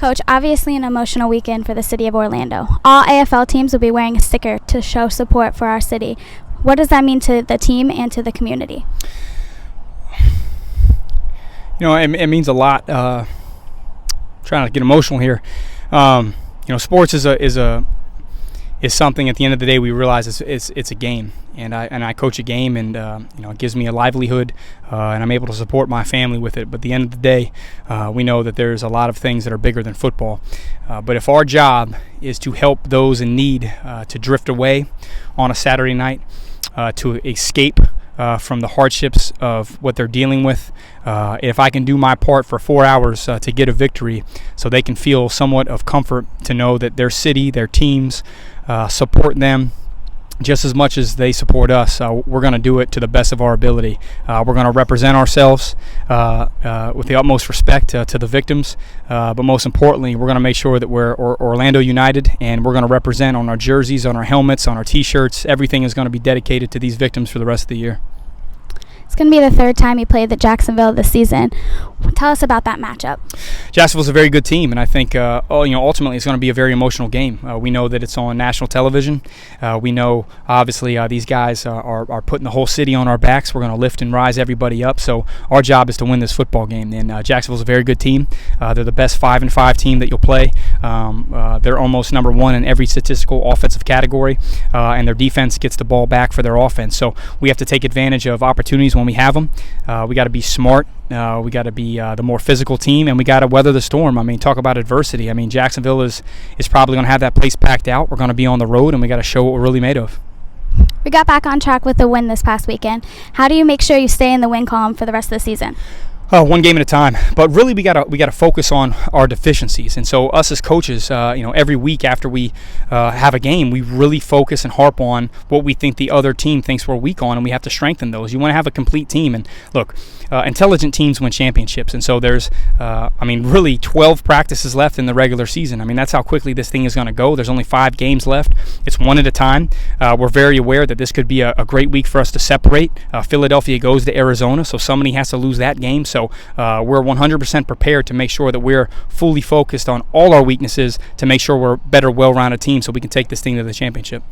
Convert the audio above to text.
Coach, obviously an emotional weekend for the city of Orlando. All AFL teams will be wearing a sticker to show support for our city. What does that mean to the team and to the community? You know, it means a lot. Trying to get emotional here. Sports is something. At the end of the day, we realize it's a game, and I coach a game, and it gives me a livelihood, and I'm able to support my family with it. But at the end of the day, we know that there's a lot of things that are bigger than football. But if our job is to help those in need to drift away on a Saturday night, to escape from the hardships of what they're dealing with, if I can do my part for 4 hours to get a victory so they can feel somewhat of comfort to know that their city, their teams support them just as much as they support us, we're going to do it to the best of our ability. We're going to represent ourselves with the utmost respect to the victims, but most importantly, we're going to make sure that we're Orlando United, and we're going to represent on our jerseys, on our helmets, on our T-shirts. Everything is going to be dedicated to these victims for the rest of the year. It's going to be the third time you played the Jacksonville this season. Tell us about that matchup. Jacksonville's a very good team, and I think ultimately it's going to be a very emotional game. We know that it's on national television. We know, obviously, these guys are putting the whole city on our backs. We're going to lift and rise everybody up. So our job is to win this football game. And Jacksonville's a very good team. They're the best 5-5 team that you'll play. They're almost number one in every statistical offensive category, and their defense gets the ball back for their offense. So we have to take advantage of opportunities when we have them. We got to be smart. We got to be the more physical team, and we got to weather the storm. I mean, talk about adversity. I mean, Jacksonville is probably going to have that place packed out. We're going to be on the road, and we got to show what we're really made of. We got back on track with the win this past weekend. How do you make sure you stay in the win column for the rest of the season? One game at a time, but really we gotta focus on our deficiencies. And so us as coaches, every week after we have a game, we really focus and harp on what we think the other team thinks we're weak on, and we have to strengthen those. You want to have a complete team, and look, intelligent teams win championships. And so there's, really 12 practices left in the regular season. I mean, that's how quickly this thing is going to go. There's only 5 games left. It's one at a time. We're very aware that this could be a great week for us to separate. Philadelphia goes to Arizona, so somebody has to lose that game. So we're 100% prepared to make sure that we're fully focused on all our weaknesses to make sure we're a better, well-rounded team so we can take this thing to the championship.